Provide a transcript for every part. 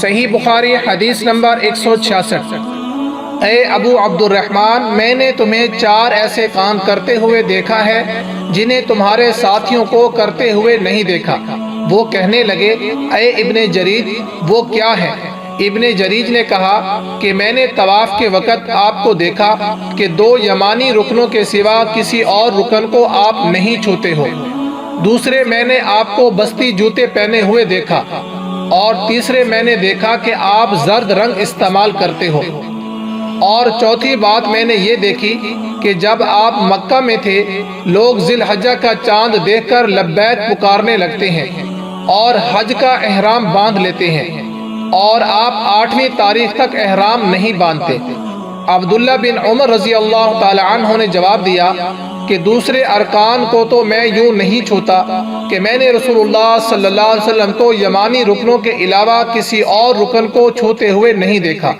صحیح بخاری حدیث نمبر 166۔ اے ابو عبد الرحمن، میں نے تمہیں 4 ایسے کام کرتے ہوئے دیکھا ہے جنہیں تمہارے ساتھیوں کو کرتے ہوئے نہیں دیکھا۔ وہ کہنے لگے، اے ابن جریج، وہ کیا ہے؟ ابن جریج نے کہا کہ میں نے طواف کے وقت آپ کو دیکھا کہ 2 یمانی رکنوں کے سوا کسی اور رکن کو آپ نہیں چھوتے ہو۔ دوسرے، میں نے آپ کو بستی جوتے پہنے ہوئے دیکھا، اور تیسرے میں نے دیکھا کہ آپ زرد رنگ استعمال کرتے ہو، اور چوتھی بات میں نے یہ دیکھی کہ جب آپ مکہ میں تھے لوگ ذی الحجہ کا چاند دیکھ کر لبیک پکارنے لگتے ہیں اور حج کا احرام باندھ لیتے ہیں، اور آپ 8ویں تاریخ تک احرام نہیں باندھتے۔ عبداللہ بن عمر رضی اللہ تعالی عنہ نے جواب دیا کہ دوسرے ارکان کو تو میں یوں نہیں چھوتا کہ میں نے رسول اللہ صلی اللہ علیہ وسلم کو یمانی رکنوں کے علاوہ کسی اور رکن کو چھوتے ہوئے نہیں دیکھا،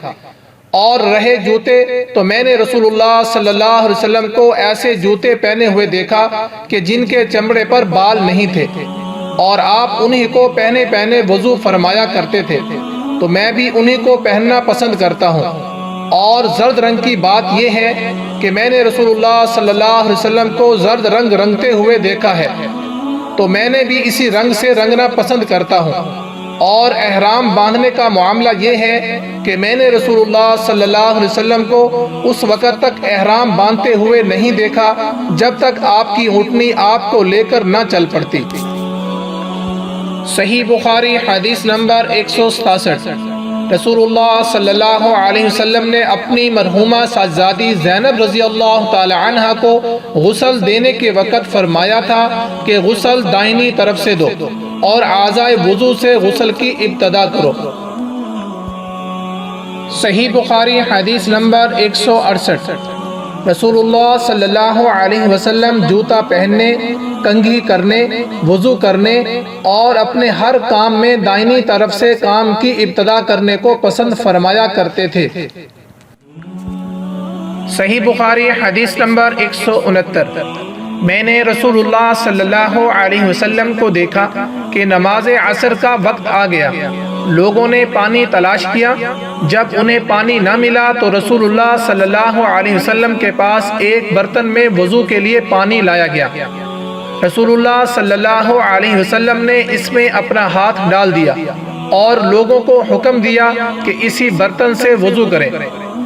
اور رہے جوتے تو میں نے رسول اللہ صلی اللہ علیہ وسلم کو ایسے جوتے پہنے ہوئے دیکھا کہ جن کے چمڑے پر بال نہیں تھے، اور آپ انہی کو پہنے پہنے وضو فرمایا کرتے تھے، تو میں بھی انہی کو پہننا پسند کرتا ہوں۔ اور زرد رنگ کی بات یہ ہے کہ میں نے رسول اللہ صلی اللہ علیہ وسلم کو زرد رنگ رنگتے ہوئے دیکھا ہے، تو میں نے بھی اسی رنگ سے رنگنا پسند کرتا ہوں۔ اور احرام باندھنے کا معاملہ یہ ہے کہ میں نے رسول اللہ صلی اللہ علیہ وسلم کو اس وقت تک احرام باندھتے ہوئے نہیں دیکھا جب تک آپ کی اونٹنی آپ کو لے کر نہ چل پڑتی۔ صحیح بخاری حدیث نمبر 167۔ رسول اللہ صلی اللہ علیہ وسلم نے اپنی مرحومہ ساتھزادی زینب رضی اللہ تعالی عنہ کو غسل دینے کے وقت فرمایا تھا کہ غسل دائنی طرف سے دو اور اعضائے وضو سے غسل کی ابتدا کرو۔ صحیح بخاری حدیث نمبر 168۔ رسول اللہ صلی اللہ علیہ وسلم جوتا پہننے، کنگھی کرنے، وضو کرنے اور اپنے ہر کام میں دائنی طرف سے کام کی ابتدا کرنے کو پسند فرمایا کرتے تھے۔ صحیح بخاری حدیث نمبر 169۔ میں نے رسول اللہ صلی اللہ علیہ وسلم کو دیکھا کہ نماز عصر کا وقت آ گیا۔ لوگوں نے پانی تلاش کیا، جب انہیں پانی نہ ملا تو رسول اللہ صلی اللہ علیہ وسلم کے پاس ایک برتن میں وضو کے لیے پانی لایا گیا۔ رسول اللہ صلی اللہ علیہ وسلم نے اس میں اپنا ہاتھ ڈال دیا اور لوگوں کو حکم دیا کہ اسی برتن سے وضو کریں۔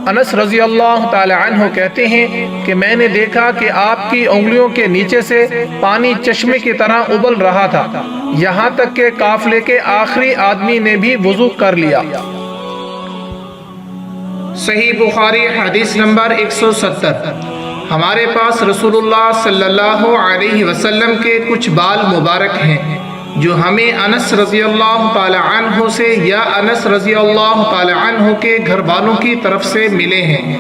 انس رضی اللہ تعالی عنہ کہتے ہیں کہ میں نے دیکھا کہ آپ کی انگلیوں کے نیچے سے پانی چشمے کی طرح ابل رہا تھا، یہاں تک کہ قافلے کے آخری آدمی نے بھی وضو کر لیا۔ صحیح بخاری حدیث نمبر 170۔ ہمارے پاس رسول اللہ صلی اللہ علیہ وسلم کے کچھ بال مبارک ہیں جو ہمیں انس رضی اللہ تعالی عنہ سے یا انس رضی اللہ تعالی عنہ کے گھر والوں کی طرف سے ملے ہیں۔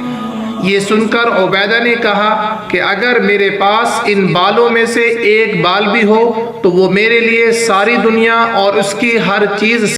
یہ سن کر عبیدہ نے کہا کہ اگر میرے پاس ان بالوں میں سے ایک بال بھی ہو تو وہ میرے لیے ساری دنیا اور اس کی ہر چیز